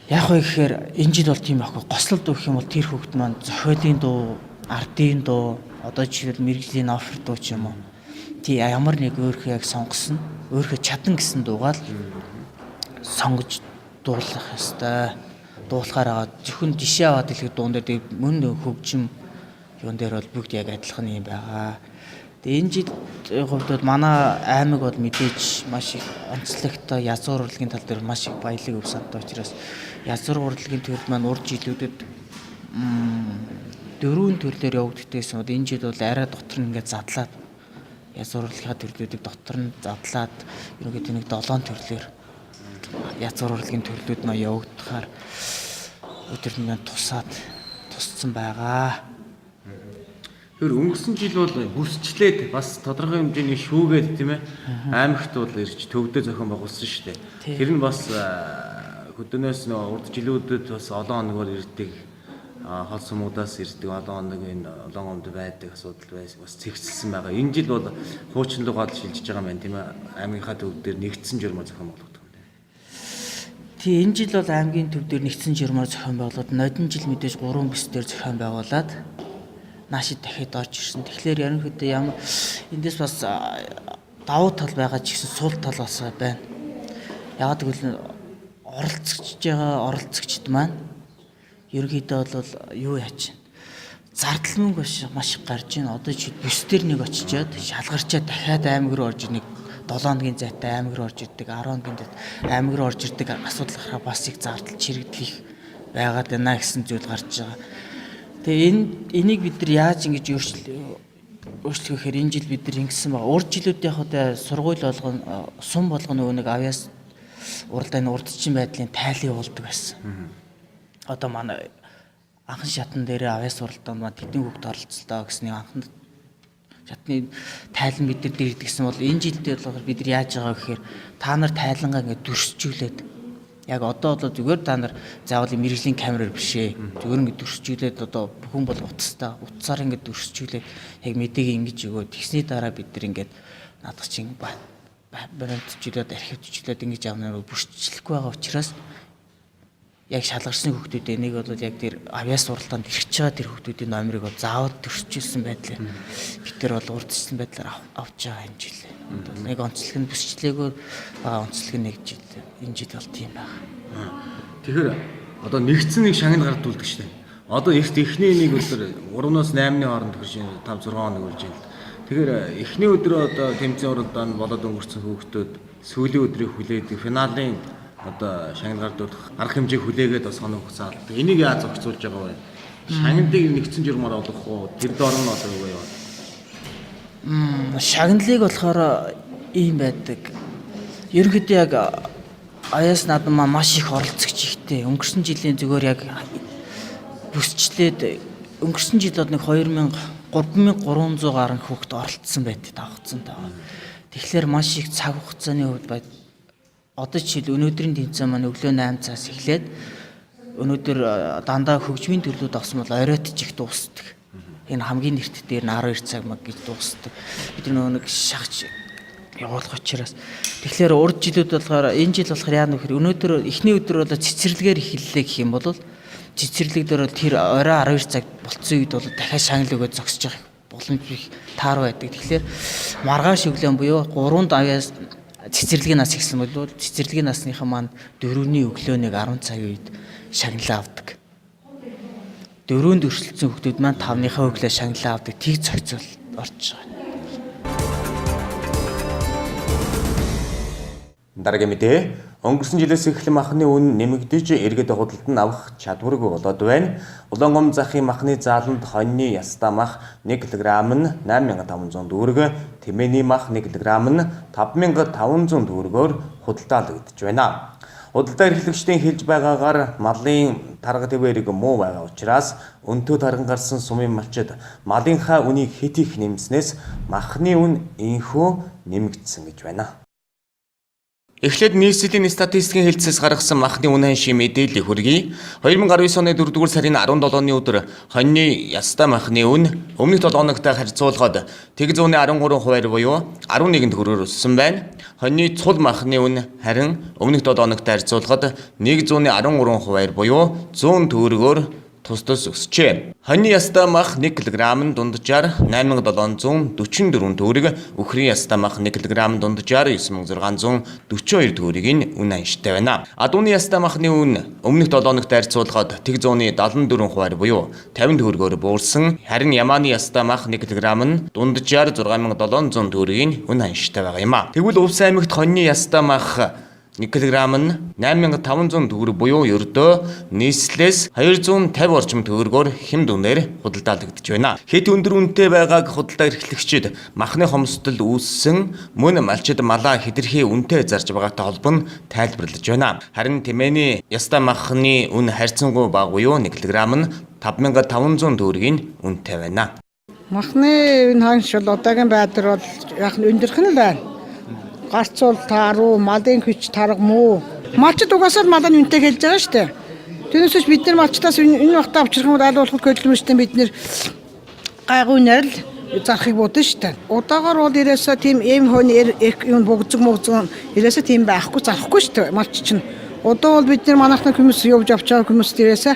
яг вэ гэхээр энэ жил бол тийм байхгүй. Гослол дуу гэх юм бол тэр хүүхэд маань зохиолын дуу, ардын дуу, одоо жишээл мэрэгжлийн офер дуу ч юм уу. Тий ямар нэг өөрхөө яг сонгосон, өөрхөө чадан гэсэн дуугаал сонгож дуулах ёстой. Дуулахаар аваад зөвхөн жишээ аваад хэлэх дуун дээр мөн хөгжим юун дээр бол бүгд яг адилхан юм байгаа. Тэгээ энэ жил хувьд манай аймаг бол мэдээж маш их онцлогтой язгуур урлагийн тал дээр маш их баялаг өв сантай учраас язгуур урлагийн төрөл маань урд жилүүдэд 4 төрлөөр явагддагсан бол энэ жил бол арай дотор нь ингээд задлаад язгуур урлагийн төрлүүдийг дотор нь задлаад ерөнхийдөө нэг 7 төрлөөр язгуур урлагийн төрлүүд маань явагдахаар өдөртөнд тусцсан байгаа. Тэр өнгөрсөн жил бол бүсчлээд бас тодорхой хэмжээний шүүгээд тийм ээ аймагт бол ирж төвдөө зохион байгуулсан шүү дээ. Тэр нь бас хөдөөнөөс урд жилүүдэд бас олон хоногор ирдэг хол сумуудаас ирдэг олон хоног энэ олон өмд байдаг асуудал байсан бас цэгцэлсэн байгаа. Энэ жил бол хуучлалгад шилжиж байгаа юм байна тийм ээ аймгийнхаа төв дээр нэгдсэн журмаар зохион байгуулдаг юм байна. Тий энэ жил бол аймгийн төв дээр нэгдсэн журмаар зохион байгуулад нодин жил мэдээж 3 бүс дээр зохион байгуулад наашид дахиад орж ирсэн. Тэгэхээр ерөнхийдөө ямар эндээс бас давуу тал байгаа ч гэсэн сул тал бас байна. Яагаад гэвэл оролцогчд маань ерөнхийдөө бол юу яаж зардал мөнгө маш их гарч ийн. Одоо чи бүс дээр нэг очичоод шалгарчаад дахиад аймаг руу орж нэг 7 хоногийн зайтай аймаг руу орж ирдэг 10 хоногийн зайтай аймаг руу орж ирдэг асуудал гарахаа бас их зардал чирэгдэх байгаад байна гэсэн зүйл гарч байгаа. Тэгээ энийг бид нар яаж ингэж өөрчлөх гэхээр энэ жил бид нар ингэсэн байгаа. Урд жилүүдийн хавьд сургууль болгоно, сум болгоно нөгөө нэг авьяас уралдааны урдчин байдлын тайлан явуулдаг байсан. Одоо манай анхан шатан дээр авьяас уралдаанд маань тэдний хүүхд оролцлоо гэсний анхан шатны тайлан бид нар дээр идэгсэн бол энэ жилдээ болохоор бид нар яаж байгаа гэхээр та нар тайлангаа ингэ дүрсжүүлээд яг одоо бол зүгээр та нар заавал мэрэгжлийн камераар бишээ. Зүгээр ингэ дүрсжүүлээд одоо бүхэн бол утсаар ингэ дүрсжүүлээд яг мэдээг ингэж өгөө. Тэгсний дараа бид нар ингэ наадах чинь баримтжүүлээд архивчжүүлээд ингэж явна бүрчлэхгүй байгаа учраас яг шалгарсны хүүхдүүд энийг бол яг тэр авьяас уралдаанд ирж байгаа тэр хүүхдүүдийн номерыг бол заавал төрчилсөн байдлаар бид нар бол урдчилсан байдлаар авч байгаа юм жилээ. Нэг онцлог нь бүсчлээгөө байгаа онцлог нь нэг жил. Энэ жил бол тийм байна. Тэгэхээр одоо нэгдсэн нэг шагнал гардуулдаг шнэ. Одоо эхний нэг өдөр 3-8-ны хооронд хүрч 5-6 хоног болж байна. Тэгэхээр эхний өдрөө одоо тэмцээн уралдаанд болоод өнгөрсөн хүүхдүүд сүүлийн өдрийг хүлээдэг финалийн одоо шагнал гардуулах арга хэмжээг хүлээгээд бас хоног хугацаа алддаг. Энийг яаж зохицуулж байгаа вэ? Шагналыг нэгдсэн журмаар олох уу? Тэр доор нь одоо юу вэ? Шагналыг болохоор ийм байдаг. Ерөнхийдөө яг аяас наадмаа маш их оролцогч ихтэй. Өнгөрсөн жилийн зүгээр яг бүсчлээд өнгөрсөн жил бол нэг 3300 гаруй хүүхэд оролцсон байдаг давхцсан таа. Тэгэхээр маш их цаг хугацааны хувьд байд. Одоо жишээл өнөөдрийн тэмцээн маань өглөө 8 цагаас эхлээд өнөөдөр дандаа хөгжмийн төрлүүд авсан бол оройтж их дуусдаг. Энэ хамгийн нэрт дээр нь 12 цаг маг гэж дуусдаг. Бид нэг шахаж явуулах учраас тэгэхээр урд жилүүд болохоор энэ жил болохоор яа нөхөр өнөөдөр эхний өдөр бол цэцэрлэгээр эхэллээ гэх юм бол цэцэрлэг дээр тэр орой 12 цаг болцсон үед бол дахиад шагнал өгөөд зогсож явах боломж их таар байдаг. Тэгэхээр маргааш өглөө буюу 3 давьяас цэцэрлэгийн нас ихсэн бол цэцэрлэгийн насныхан маань 4-ний өглөө нэг 10 цагийн үед шагналаа авдаг. 4-нд өрсөлдсөн хүмүүс маань 5-ныхаа өглөө шагналаа авдаг. Тийг зохицуул орж байгаа. Дараагийн мэдээ. Өнгөрсөн жилээс эхлэн махны үн нэмэгдэж иргэд худалд нь авах чадваргүй болоод байна. Улаангом захын махны зааланд хоньны ястаа мах 1 кг нь 8500 төгрөг, тэмээний мах 1 кг нь 5500 төгрөгөөр худалдаалагдж байна. Худалдаа эрхлэгчдийн хэлж байгаагаар малын тарга твэрэг муу байгаа учраас өнтөө тарган гарсан сумын малчид малынхаа үнийг хэд их нэмснээс махны үн инхүү нэмэгдсэн гэж байна. Эхлээд нийслэлийн статистикийн хэлцээс гаргасан махны үнэн шим мэдээлэл хүргэе. 2019 оны 4-р сарын 17-ны өдөр хоньны ястаа махны үн өмнөх 7 хоногтой харьцуулахад 113% буюу 11 төгрөгөөр өссөн байна. Хоньны цул махны үн харин өмнөх 7 хоногтой харьцуулахад 113% буюу 100 төгрөгөөр тус өсчээ. Хоньны ястаа мах 1 кг нь дунджаар 8744 төгрөг, үхрийн ястаа мах 1 кг нь дунджаар 9642 төгрөгийн үн анштай байна. Адууны ястаа махны үн өмнөх 7 хоногт харьцуулахад 174% буюу 50 төгрөгөөр буурсан. Харин ямааны ястаа мах 1 кг нь дунджаар 6700 төгрөгийн үн анштай байгаа юм а. Тэгвэл Увс аймагт хоньны ястаа мах 1 кг нь 8500 төгрөг буюу ердөө нийслэлээс 250 орчим төгрөгөөр хэм дүнээр худалдаалагдж байна. Хэд өндөр үнэтэй байгааг худалдаа эрхлэгчид махны хомсдол үүссэн мөн малчид малаа хэтэрхий үнэтэй зарж байгаатай холбоо нь тайлбарлаж байна. Харин тэмээний ястаа махны үн харьцангуй бага буюу 1 кг нь 5500 төгрөгийн үнэтэй байна. Махны үн ханш бол одоогийн байдлаар бол яг өндөрх нь л байна. Гарцуул тааруу, малын хүч тарга муу. Малчид угаасаа малын үнэтэй хэлж байгаа шүү дээ. Түүнээс бид нар малчтаас энэ багтаа авчрах юм бол хөдөлмөрчтэй бид нэр гайгүй нарил зарахыг бодно шүү дээ. Удагаар бол ирээсээ тийм эм хойны юм богцог ирээсээ тийм байхгүй зарахгүй шүү дээ. Малч чинь одоо бол бид нар манайхны хүмүүс явж авч байгаа хүмүүс ирээсээ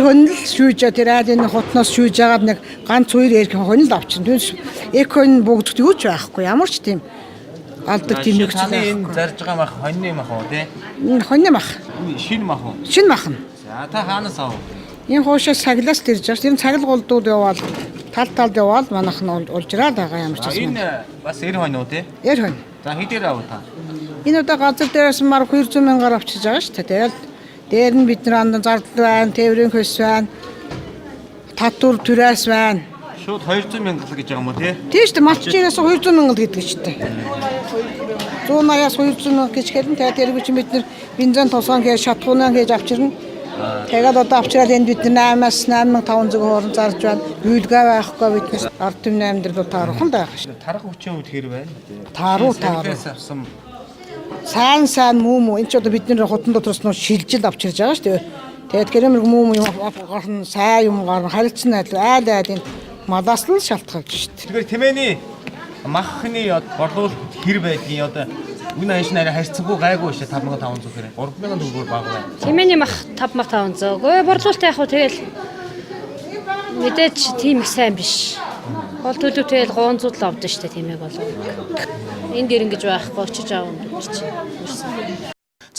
хонь л шүүж тэр айлын хотноос шүүж яагаад нэг ганц хоёр хонь л авчихна. Түүнээс хонь богцог юу ч байхгүй ямар ч тийм алдаг тийм нэг зүйл. Энэ зарж байгаа мах хоньны мах уу тий? Хоньны мах. Шинэ мах уу? Шинэ мах нь. За та хаанаас авав? Энэ хоошоос цаглаас дэрж байгаа. Тэр цагл голдууд яваал талд яваал манайх нь улжраад байгаа юм чи. Энэ бас 90 хонь уу тий? 90 хонь. За хэдээр авав та? Энэ удаа газар дээрээс мар 200 мянгаар авчиж байгаа шүү дээ. Тэгэл дээр нь бид нар андан зардал байна, тээврийн хөс байна. Татвар түрээс байна. Шууд 200 мянга л гэж байгаа юм уу тий? Тийм шүү дээ. Малчинаас 200 мянга гэдэг шүү дээ. 180-аас 200 мянга гэж хэлэн тэгээд тэргүй чи бид нар бензин тосгон гэж шатгуунаа гэж авчирна. Тэгээд одоо авчираад энд бид 8-аас 8500 хоорон зарж байна. Үйлгээ байхгүй биднес ард түмний амьдрал таархан байх шүү. Тарга хүчин үед хэр байна? Тааруу. Авсан Сайн муу энэ ч одоо бид нэр хотон дотроос нь шилжил авчирж байгаа шүү дээ. Тэгээд гэрэмэр муу юм гарна, сайн юм гарна, харилцсан айл энэ малаас л шалтгаалж шүү дээ. Тэгэхээр тэмээний махны борлуулалт хэр байдгийг одоо үн анш нарийн харьцангуй гайгүй шээ 5500 хэрэг 3000 төгрөгөөр бага байна. Тэмээний мах 5500. Өө борлуулалт яг хөө тэгэл мэдээж тийм их сайн биш. Бол төлөв тэгэл 300 л авдсан шүү дээ тэмээг бол. Энд ирэнгэж байхгүй очиж аав юм гэж.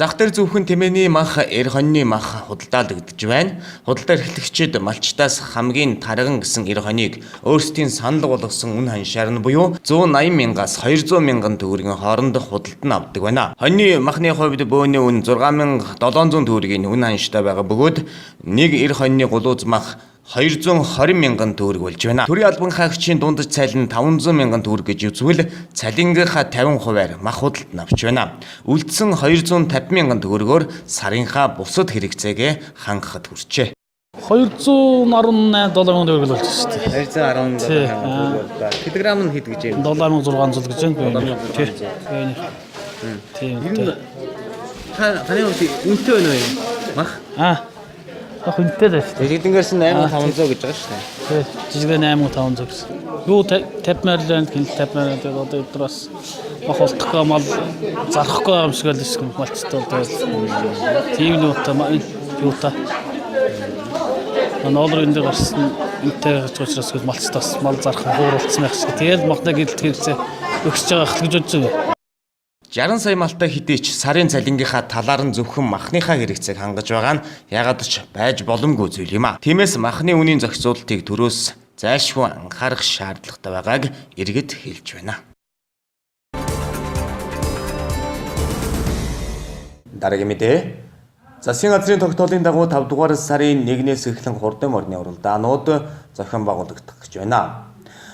Зах дээр зөвхөн тэмээний мах, хоньны мах худалдаалагдж байна. Худалдаа эрхлэгчид малчтаас хамгийн тарган гэсэн хоньыг өөрсдийн санал болгосон үн ханшаар нь буюу 180 мянгаас 200 мянган төгрөгийн хооронд худалд нь авдаг байна. Хоньны махны хувьд бөөний үн 6700 төгрөгийн үн ханштай байгаа бөгөөд нэг хоньны гулууз мах 220 мянган төгрөг болж байна. Төрийн албан хаагчийн дундаж цалин 500 мянган төгрөг гэж үзвэл цалингийнхаа 50%-аар мах худалд авч байна. Үлдсэн 250 мянган төгрөгөөр сарынхаа бусад хэрэгцээгээ хангахад хүрчээ. 218 долларын төгрөг болж шүү дээ. 218 доллар. Килограмм нь хэд гэж юм? 7600 гэж байна. Тийм. Таны үнэтэй байна уу? Мах? Хүнтэй л шүү дээ. Жижигдэнгээс нь 8500 гэж байгаа шүү дээ. Жижигдэн 8500 гэсэн. Юу 50 морилын хэл 50 морилын тэгээд одоо өдрөөс мах олдохгүй мал зарахгүй юм шиг л шүү дээ. Малцтай бол тийм юу та Нолрын дээр гарсан үнэтэй гэж учраас малцтаас мал зарах хууруулсан байх шиг. Тэгээд махнаа гэдэлт хэрэгцээ өгсөж байгаа хэл гэж бодсон юм. 60 сая малтай хэдийч сарын цалингийнхаа талаар нь зөвхөн махныхаа хэрэгцээг хангаж байгаа нь ягаад ч байж боломгүй зүйл юм а. Тиймээс махны үнийн зохицуулалтыг төрөөс зайлшгүй анхаарах шаардлагатай байгааг иргэд хэлж байна. Дараагийн мэдээ. Засгийн газрын тогтоолын дагуу 5 дугаар сарын 1-ээс эхлэн хурдан морины уралдаанууд зохион байгуулагдах гэж байна.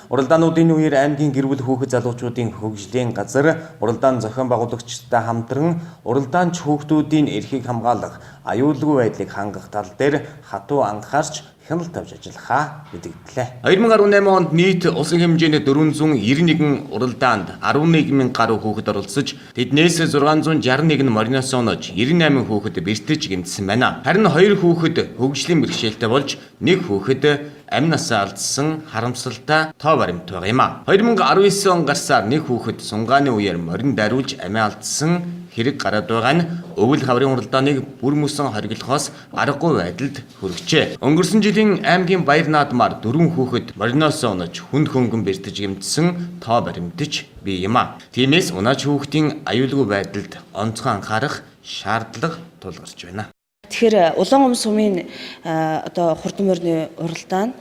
Уралдаануудын үеэр аймгийн гэр бүл хүүхэд залуучуудын хөгжлийн газар уралдаан зохион байгуулагчтай хамтран уралдаанч хүүхдүүдийн эрхийг хамгаалах, аюулгүй байдлыг хангах тал дээр хатуу анхаарч хяналт тавьж ажиллахаа мэдэгдлээ. 2018 онд нийт улсын хэмжээний 491 уралдаанд 11,000 гаруй хүүхэд оролцож, тэднээс 661 нь мориноос онож, 98 хүүхэд бэртэж гэмтсэн байна. Харин 2 хүүхэд хөгжлийн бэрхшээлтэй болж, 1 хүүхэд амь насаа алдсан харамсалтай тоо баримт байгаа юм а. 2019 он гарсаар 1 хүүхэд сунгааны үеэр морин дайруулж амиа алдсан хэрэг гараад байгаа нь өвөл хаврын уралдааныг бүр мөсөн хориглохоос аргагүй байдалд хүргэжээ. Өнгөрсөн жилийн аймгийн Баяр наадмаар 4 хүүхэд мориноос онож хүнд хөнгөн бэртэж гэмтсэн тоо баримтж бий юм а. Тиймээс унаач хүүхдийн аюулгүй байдалд онцгой анхаарах шаардлага тулгарч байна. Тэгэхээр улаан сумын одоо хурдан морины уралдаан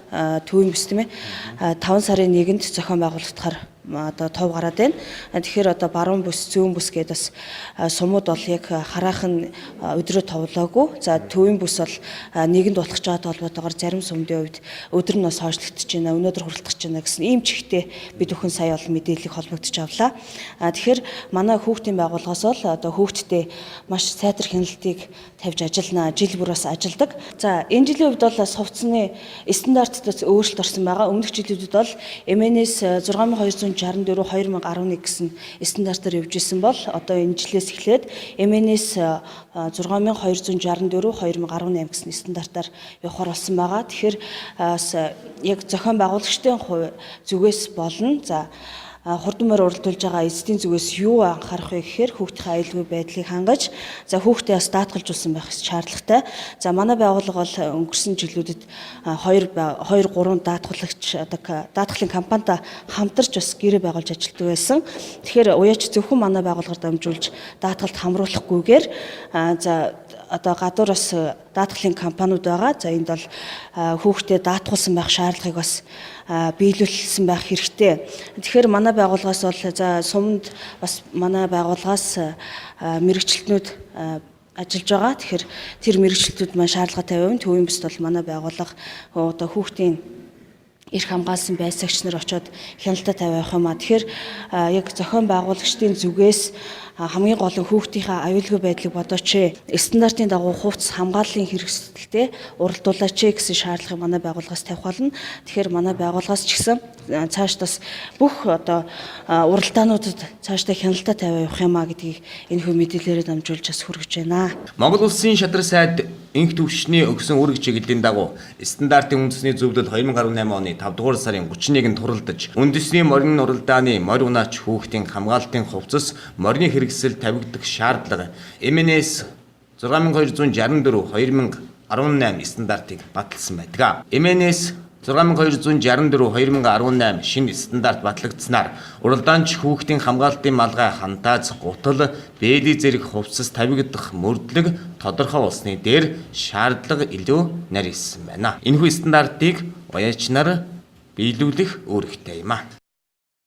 төвийн бүс тийм ээ 5 сарын 1-нд зохион байгуулагдахаар одоо тов гараад байна. Тэгэхээр одоо баруун бүс, зүүн бүс гэдэг бас сумууд бол яг хараахан өдрөө товлоогүй. За төвийн бүс бол нэгэнд болох ч байгаа холбоотойгоор зарим сумдын хувьд өдөр нь бас хойшлогдож байна, өнөөдөр хүрэлцэж байна гэсэн ийм чихтэй бид бүхэн сая бол мэдээллийг холбогдож авлаа. Тэгэхээр манай хүүхдийн байгууллагаас бол одоо хүүхдтэй маш сайтар хяналтыг тавьж ажиллана, жил бүр бас ажилдаг. За энэ жилийн хувьд бол хувцсны стандартад өөрчлөлт орсон байгаа. Өмнөх жилүүдэд бол MNS 6264/2011 гэсэн стандартаар явж исэн бол одоо энэ жилээс эхлээд MNS 6264/2018 гэсэн стандартаар явахаар болсон байгаа. Тэгэхээр яг зохион байгуулагчдын зүгээс болно. За хурдан морь уралдуулж байгаа эзэдийн зүгээс юу анхаарах вэ гэхээр хүүхдийн аюулгүй байдлыг хангаж, за хүүхдээ бас даатгалжуулсан байх шаардлагатай. За манай байгууллага бол өнгөрсөн жилүүдэд 2-3 даатгалагч даатгалын компанитай хамтарч бас гэрээ байгуулж ажилладаг байсан. Тэгэхээр уяач зөвхөн манай байгууллагаар дамжуулж даатгалд хамруулахгүйгээр за одоо гадуур бас даатгалын компаниуд байгаа. За энд бол хүүхдээ даатгуулсан байх шаардлагыг бас биелүүлсэн байх хэрэгтэй. Тэгэхээр манай байгууллагаас бол за сумд бас манай байгууллагаас мэрэгчлэтнүүд ажиллаж байгаа. Тэгэхээр тэр мэрэгчлэтнүүд маань шаардлагатай байвын төвийн бүст бол манай байгууллага одоо хүүхдийн эрх хамгаалсан байцаагч нар очоод хяналтаа тавиах юм а. Тэгэхээр яг зохион байгуулагчдын зүгээс хамгийн гол нь хүүхдийнхээ аюулгүй байдлыг бодооч. Стандартын дагуу хувцас хамгааллын хэрэгсэлтэй уралдуулаач гэсэн шаардлагыг манай байгууллагаас тавих болно. Тэгэхээр манай байгууллагаас ч гэсэн цаашдаас бүх одоо уралдаануудад цаашдаа хяналтаа тавиа явах юм а гэдгийг энэ хүү мэдээлэлээр дамжуулж бас хүргэж байна. Монгол Улсын шадар сайд инх төвшний өгсөн үүрэг чиглэлийн дагуу стандартын үндэсний зөвлөл 2018 оны 5 дугаар сарын 31-нд туралдаж, үндэсний морин уралдааны морь унаач хүүхдийн хамгаалтын хувцас морины хэрэгсэл тавигдах шаардлага MNS 6264/2018 стандартыг баталсан байдаг. MNS 6264/2018 шинэ стандарт батлагдсанаар уралдаанч хүүхдийн хамгаалтын малгай хантааз гутал бээли зэрэг хувцас тавигдах мөрдлөг тодорхой болсны дээр шаардлага илүү нарийсан байна. Энэхүү стандартыг уяач нар биелүүлэх үүрэгтэй юм а.